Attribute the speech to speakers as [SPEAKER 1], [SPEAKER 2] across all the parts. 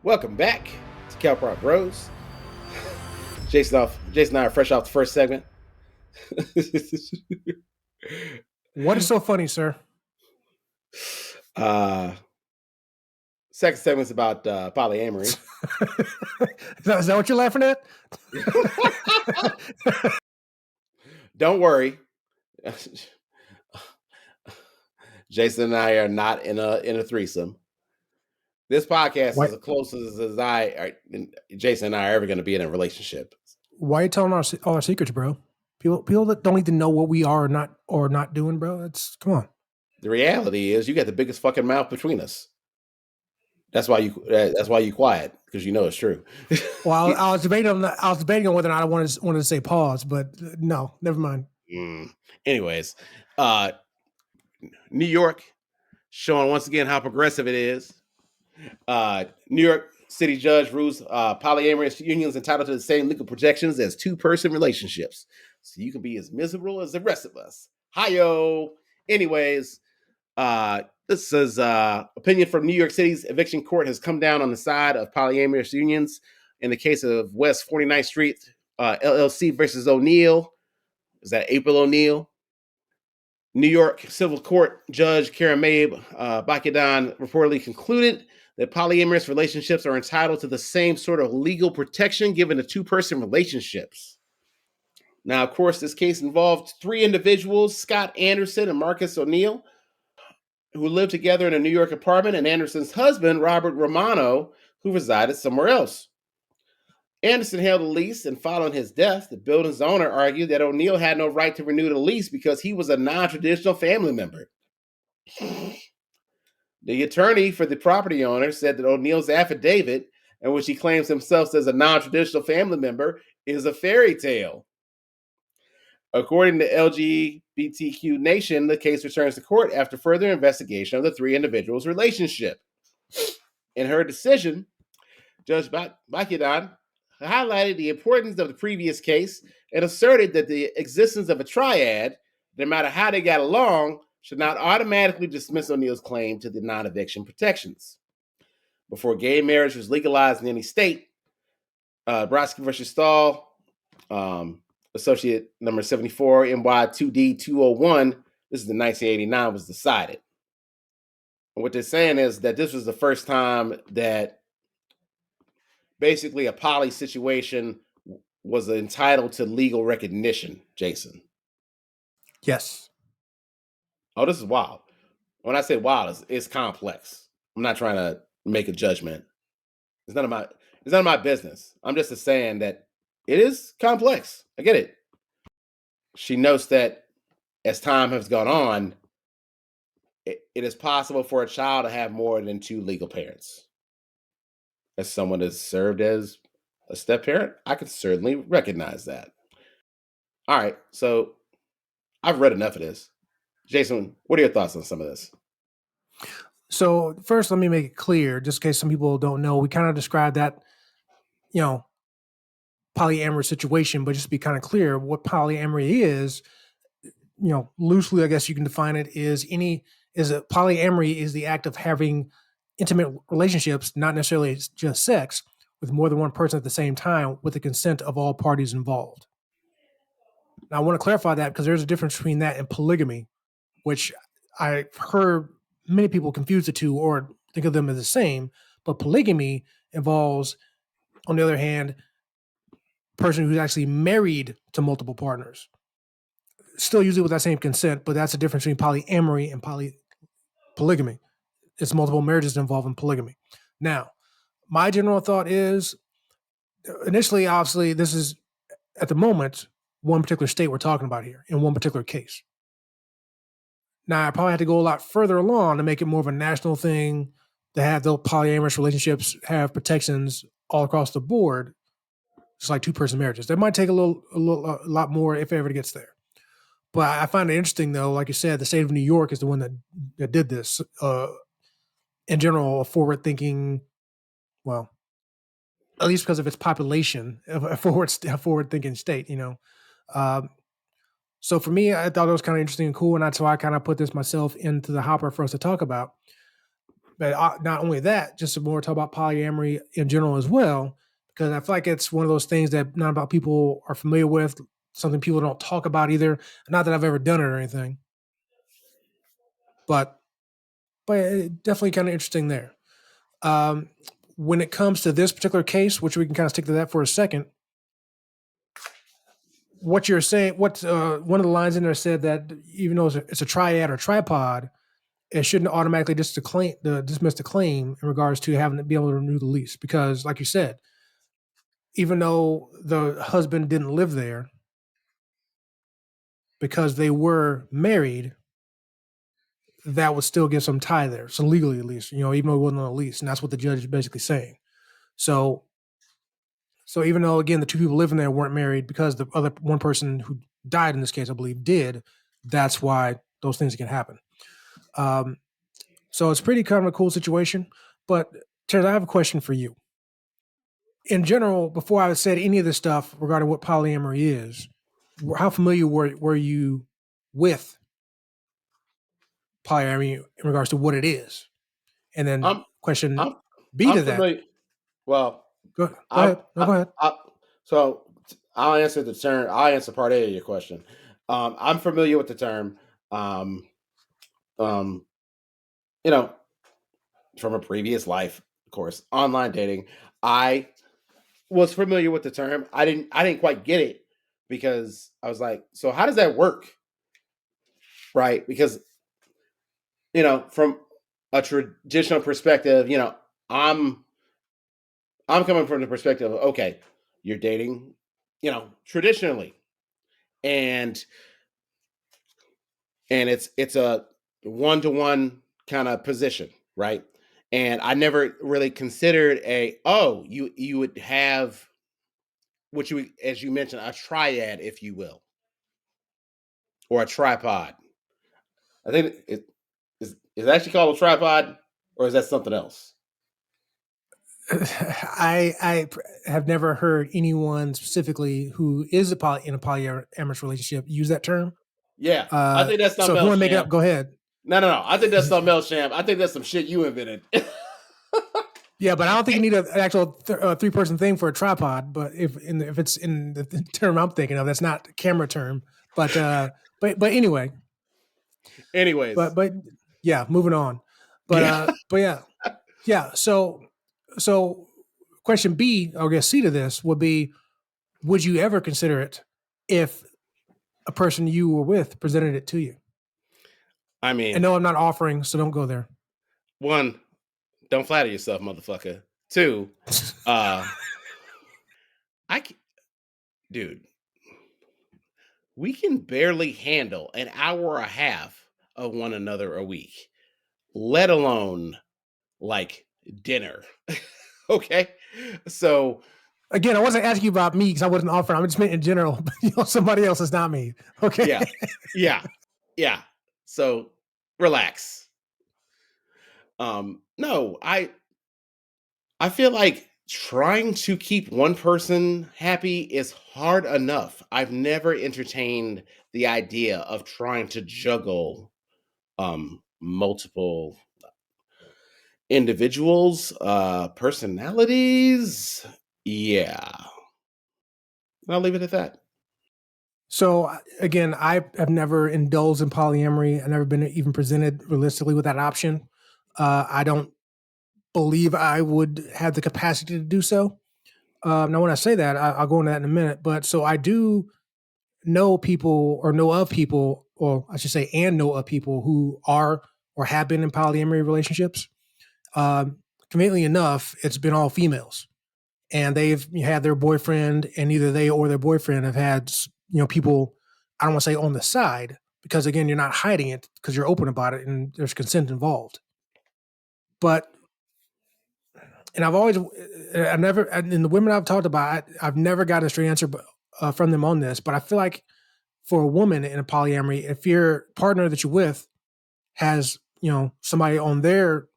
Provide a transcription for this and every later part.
[SPEAKER 1] Welcome back to Calprop Bros. Jason and I are fresh off the first segment.
[SPEAKER 2] What is so funny, sir?
[SPEAKER 1] Second segment's about polyamory.
[SPEAKER 2] Is that what you're laughing at?
[SPEAKER 1] Don't worry. Jason and I are not in a threesome. This podcast is as close as Jason and I are ever going to be in a relationship.
[SPEAKER 2] Why are you telling all our secrets, bro? People that don't need to know what we are or not doing, bro. Come on.
[SPEAKER 1] The reality is, you got the biggest fucking mouth between us. That's why you quiet, because you know it's true.
[SPEAKER 2] Well, I was debating on whether or not I wanted to say pause, but no, never mind.
[SPEAKER 1] Anyways, New York, showing once again how progressive it is. New York City judge rules polyamorous unions entitled to the same legal protections as two-person relationships. So you can be as miserable as the rest of us. Hi-yo. Anyways, this is opinion from New York City's eviction court has come down on the side of polyamorous unions in the case of West 49th Street LLC versus O'Neill. Is that April O'Neill? New York Civil Court Judge Karen Mabe Bakidan reportedly concluded that polyamorous relationships are entitled to the same sort of legal protection given to two-person relationships. Now, of course, this case involved three individuals, Scott Anderson and Marcus O'Neill, who lived together in a New York apartment, and Anderson's husband, Robert Romano, who resided somewhere else. Anderson held a lease, and following his death, the building's owner argued that O'Neill had no right to renew the lease because he was a non-traditional family member. The attorney for the property owner said that O'Neill's affidavit, in which he claims himself as a non-traditional family member, is a fairy tale. According to LGBTQ Nation, the case returns to court after further investigation of the three individuals' relationship. In her decision, Judge Bakidan highlighted the importance of the previous case and asserted that the existence of a triad, no matter how they got along, should not automatically dismiss O'Neill's claim to the non-eviction protections. Before gay marriage was legalized in any state, Brodsky versus Stahl, Associate number 74, NY2D 201, this is the 1989, was decided. And what they're saying is that this was the first time that basically a poly situation was entitled to legal recognition, Jason.
[SPEAKER 2] Yes.
[SPEAKER 1] Oh, this is wild. When I say wild, it's complex. I'm not trying to make a judgment. It's none of my business. I'm just saying that it is complex. I get it. She notes that as time has gone on, it is possible for a child to have more than two legal parents. As someone that's served as a step parent, I can certainly recognize that. All right, so I've read enough of this. Jason, what are your thoughts on some of this?
[SPEAKER 2] So first, let me make it clear, just in case some people don't know, we kind of described that, polyamorous situation, but just to be kind of clear, what polyamory is, loosely, I guess you can define it polyamory is the act of having intimate relationships, not necessarily just sex, with more than one person at the same time with the consent of all parties involved. Now, I want to clarify that because there's a difference between that and polygamy, which I've heard many people confuse the two or think of them as the same. But polygamy involves, on the other hand, a person who's actually married to multiple partners. Still usually with that same consent, but that's the difference between polyamory and polygamy. It's multiple marriages involved in polygamy. Now, my general thought is, initially, obviously, this is, at the moment, one particular state we're talking about here, in one particular case. Now, I probably had to go a lot further along to make it more of a national thing, to have those polyamorous relationships have protections all across the board, just like two-person marriages. That might take a lot more if it ever gets there. But I find it interesting, though, like you said, the state of New York is the one that did this. In general, a forward-thinking, well, at least because of its population, a forward-thinking state, So for me, I thought it was kind of interesting and cool, and that's why I kind of put this myself into the hopper for us to talk about. But not only that, just more talk about polyamory in general as well, because I feel like it's one of those things that not about people are familiar with, something people don't talk about either. Not that I've ever done it or anything, but definitely kind of interesting there. Um, when it comes to this particular case, which we can kind of stick to that for a second, what you're saying, what one of the lines in there said that even though it's a triad or tripod, it shouldn't automatically dismiss the claim in regards to having to be able to renew the lease because, like you said, even though the husband didn't live there, because they were married, that would still give some tie there. So legally, at least, even though it wasn't on a lease, and that's what the judge is basically saying. So, so even though again the two people living there weren't married, because the other one person who died in this case, I believe, did. That's why those things can happen. So it's pretty kind of a cool situation. But Terrence, I have a question for you. In general, before I said any of this stuff regarding what polyamory is, how familiar were you with polyamory in regards to what it is? And then
[SPEAKER 1] I'm
[SPEAKER 2] question
[SPEAKER 1] I'm
[SPEAKER 2] B
[SPEAKER 1] I'm
[SPEAKER 2] to that.
[SPEAKER 1] familiar. Well,
[SPEAKER 2] Go
[SPEAKER 1] I,
[SPEAKER 2] ahead. No, go ahead.
[SPEAKER 1] so I'll answer the term. I'll answer part A of your question. I'm familiar with the term. Um, um, you know, from a previous life, of course, online dating. I was familiar with the term. I didn't quite get it because I was like, so how does that work? Right? Because from a traditional perspective, I'm I'm coming from the perspective of okay, you're dating, traditionally, and it's a one-to-one kind of position, right? And I never really considered you would have what you as you mentioned a triad, if you will, or a tripod. I think it actually called a tripod, or is that something else?
[SPEAKER 2] I have never heard anyone specifically who is in a polyamorous relationship use that term.
[SPEAKER 1] Yeah, I think that's
[SPEAKER 2] So
[SPEAKER 1] something
[SPEAKER 2] if you want
[SPEAKER 1] else,
[SPEAKER 2] to make it
[SPEAKER 1] Sham.
[SPEAKER 2] up, go ahead.
[SPEAKER 1] No. I think that's something else, Sham. I think that's some shit you invented.
[SPEAKER 2] Yeah, but I don't think you need an actual three-person thing for a tripod. But if it's in the term I'm thinking of, that's not the camera term. But anyway,
[SPEAKER 1] Anyways,
[SPEAKER 2] but yeah, moving on.
[SPEAKER 1] yeah.
[SPEAKER 2] But yeah. So question B, or I guess C to this would be: would you ever consider it if a person you were with presented it to you?
[SPEAKER 1] I
[SPEAKER 2] And
[SPEAKER 1] mean,
[SPEAKER 2] no, I'm not offering, so don't go there.
[SPEAKER 1] one, don't flatter yourself, motherfucker. Two, uh, I, dude, we can barely handle an hour and a half of one another a week, let alone like dinner. Okay, so
[SPEAKER 2] Again, I wasn't asking you about me because I wasn't offering. I'm just meant in general. Somebody else is not me. Okay.
[SPEAKER 1] yeah, yeah, yeah. So relax. No, I feel like trying to keep one person happy is hard enough. I've never entertained the idea of trying to juggle multiple individuals, personalities. Yeah. I'll leave it at that.
[SPEAKER 2] So again, I have never indulged in polyamory. I've never been even presented realistically with that option. I don't believe I would have the capacity to do so. Now, when I say that, I'll go into that in a minute. But so I do know people, or know of people, or I should say, and know of people who are or have been in polyamory relationships. Conveniently enough, it's been all females, and they've had their boyfriend, and either they or their boyfriend have had people. I don't want to say on the side because again, you're not hiding it because you're open about it and there's consent involved. But and I've never, and the women I've talked about, I've never got a straight answer from them on this. But I feel like for a woman in a polyamory, if your partner that you're with has somebody on their,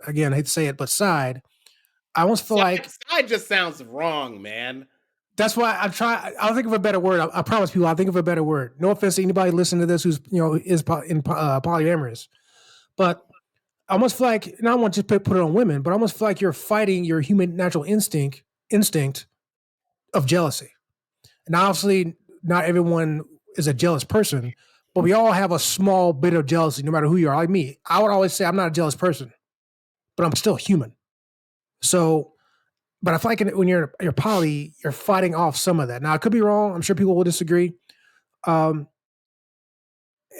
[SPEAKER 2] again, I hate to say it, but side, I almost feel like
[SPEAKER 1] Side just sounds wrong, man.
[SPEAKER 2] that's why I'm trying. I'll think of a better word. I promise people, I'll think of a better word. No offense to anybody listening to this who's is polyamorous, but I almost feel like, and I don't want to put it on women, but I almost feel like you're fighting your human natural instinct of jealousy. And obviously, not everyone is a jealous person, but we all have a small bit of jealousy, no matter who you are. Like me, I would always say I'm not a jealous person, but I'm still human. So, but I feel like when you're poly, you're fighting off some of that. Now, I could be wrong. I'm sure people will disagree. Um,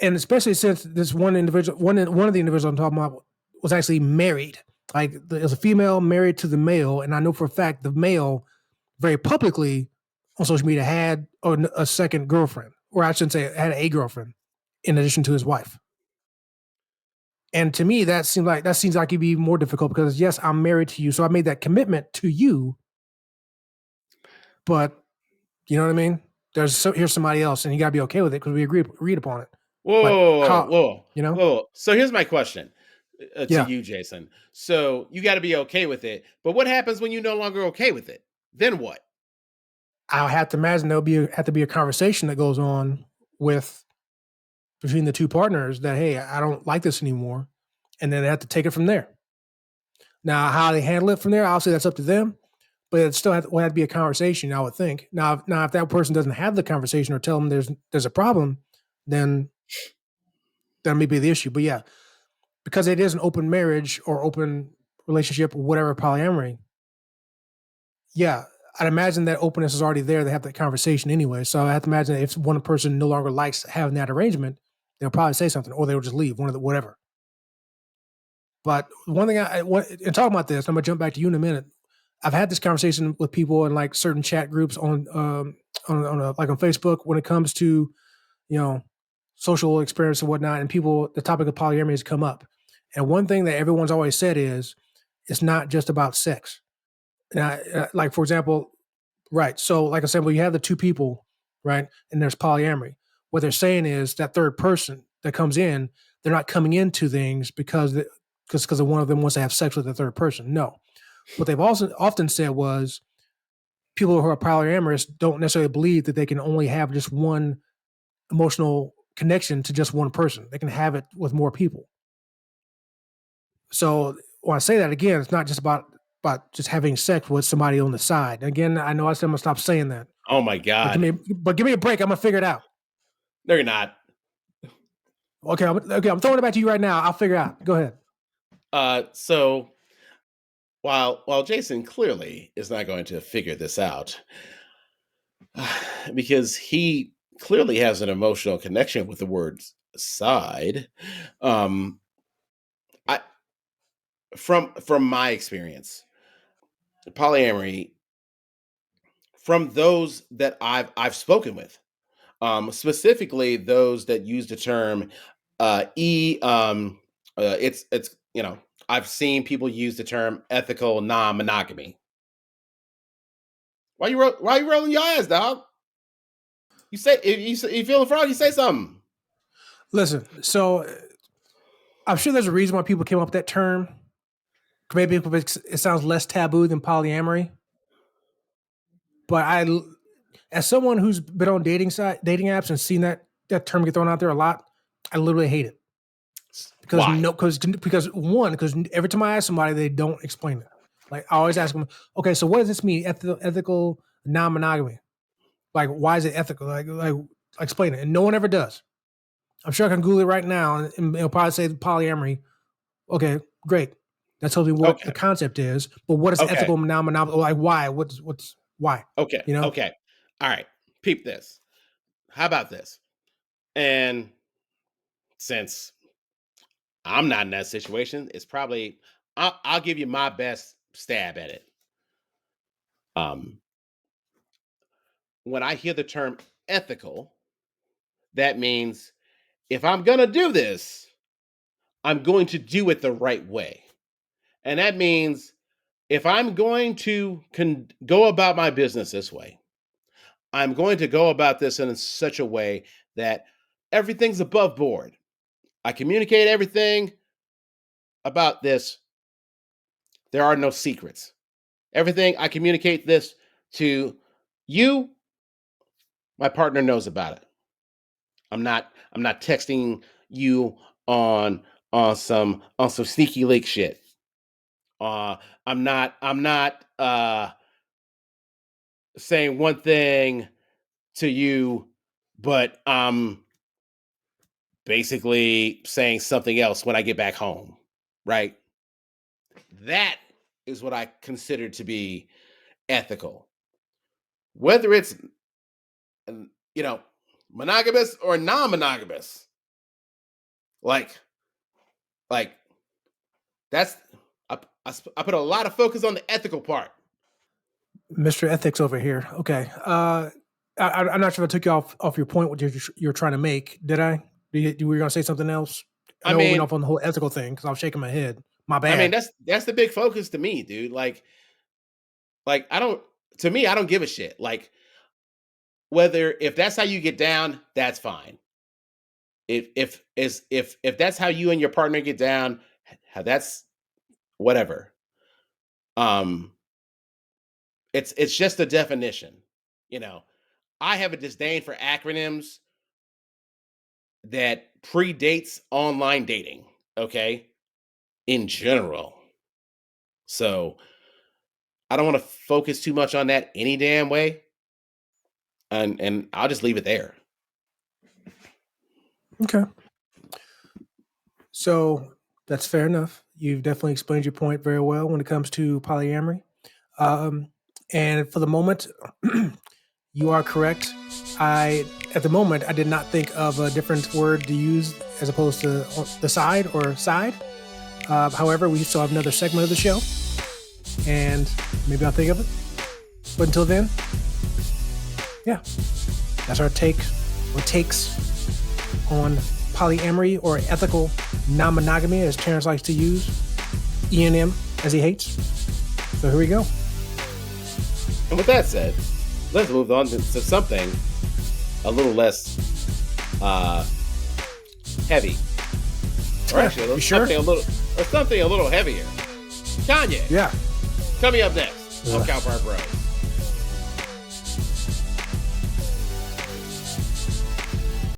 [SPEAKER 2] and especially since this one individual, one of the individuals I'm talking about was actually married. Like it was a female married to the male, and I know for a fact the male very publicly on social media had a second girlfriend, or I shouldn't say had a girlfriend in addition to his wife. And to me, that seems like it'd be more difficult because yes, I'm married to you, so I made that commitment to you, but you know what I mean? Here's somebody else, and you gotta be okay with it because we agreed upon it. But
[SPEAKER 1] Whoa,
[SPEAKER 2] how
[SPEAKER 1] whoa,
[SPEAKER 2] you know?
[SPEAKER 1] whoa. So here's my question to
[SPEAKER 2] Yeah,
[SPEAKER 1] you, Jason. So you got to be okay with it. But what happens when you're no longer okay with it? Then what?
[SPEAKER 2] I'll have to imagine have to be a conversation that goes on with between the two partners that hey, I don't like this anymore, and then they have to take it from there. Now, how they handle it from there, obviously that's up to them, but it still will have to be a conversation. I would think. Now, if that person doesn't have the conversation or tell them there's a problem, then that may be the issue. But yeah, because it is an open marriage or open relationship, or whatever polyamory, yeah, I'd imagine that openness is already there. They have that conversation anyway. So I have to imagine that if one person no longer likes having that arrangement, they'll probably say something or they'll just leave, one of the whatever. But one thing and talking about this, I'm gonna jump back to you in a minute. I've had this conversation with people in like certain chat groups like on Facebook when it comes to you know social experience and whatnot, and people the topic of polyamory has come up. And one thing that everyone's always said is it's not just about sex. Now, like for example, right? So like I said, well, you have the two people, right, and there's polyamory. What they're saying is that third person that comes in, they're not coming into things because one of them wants to have sex with the third person. No, what they've also often said was people who are polyamorous don't necessarily believe that they can only have just one emotional connection to just one person. They can have it with more people. So when I say that again, it's not just about just having sex with somebody on the side. And again, I know I said I'm gonna stop saying that,
[SPEAKER 1] Oh my
[SPEAKER 2] but
[SPEAKER 1] God.
[SPEAKER 2] give me a break. I'm gonna figure it out.
[SPEAKER 1] No, you're not.
[SPEAKER 2] Okay, I'm throwing it back to you right now. I'll figure it out. Go ahead.
[SPEAKER 1] So while Jason clearly is not going to figure this out, because he clearly has an emotional connection with the word side, um, I from my experience, polyamory from those that I've spoken with, specifically those that use the term e it's I've seen people use the term ethical non-monogamy. Why you rolling your eyes, dog? You say if you feel the frog, you say something.
[SPEAKER 2] Listen, so I'm sure there's a reason why people came up with that term. Maybe it sounds less taboo than polyamory. But as someone who's been on dating apps, and seen that term get thrown out there a lot, I literally hate it because
[SPEAKER 1] Why?
[SPEAKER 2] no, because every time I ask somebody, they don't explain it. Like I always ask them, okay, so what does this mean? Ethical non-monogamy. Like, why is it ethical? Like explain it, and no one ever does. I'm sure I can Google it right now, and it'll probably say polyamory. Okay, great. That tells me what the
[SPEAKER 1] Okay.
[SPEAKER 2] concept is, but what is
[SPEAKER 1] Okay.
[SPEAKER 2] ethical non-monogamy? Like, why? What's why?
[SPEAKER 1] Okay.
[SPEAKER 2] You know?
[SPEAKER 1] Okay. All right. Peep this. How about this? And since I'm not in that situation, it's probably I'll give you my best stab at it. Um, when I hear the term ethical, that means if I'm gonna do this, I'm going to do it the right way, and that means if I'm going to go about my business this way, I'm going to go about this in such a way that everything's above board. I communicate everything about this. There are no secrets. Everything I communicate this to you, my partner knows about it. I'm not texting you on on some sneaky link shit. I'm not saying one thing to you, but I'm basically saying something else when I get back home, right? That is what I consider to be ethical. Whether it's, you know, monogamous or non-monogamous, like that's I put a lot of focus on the ethical part.
[SPEAKER 2] Mr. Ethics over here. Okay. I'm not sure if I took you off your point, what you're trying to make. Did I? Were you going to say something else? I know we went off on the whole ethical thing because I was shaking my head. My bad.
[SPEAKER 1] I mean, that's the big focus to me, dude. Like I don't give a shit. Like, if that's how you get down, that's fine. If that's how you and your partner get down, that's whatever. It's just a definition. You know, I have a disdain for acronyms that predates online dating, okay? In general. So I don't want to focus too much on that any damn way. And I'll just leave it there.
[SPEAKER 2] Okay. So that's fair enough. You've definitely explained your point very well when it comes to polyamory. And for the moment, you are correct. At the moment, I did not think of a different word to use as opposed to the side or side. However, we still have another segment of the show, and maybe I'll think of it. But until then, yeah, that's our takes on polyamory, or ethical non-monogamy, as Terrence likes to use, E&M as he hates. So here we go.
[SPEAKER 1] And with that said, let's move on to something a little less heavy. Or actually, something a little heavier. Kanye.
[SPEAKER 2] Yeah.
[SPEAKER 1] Coming up next on Cow Park Bros.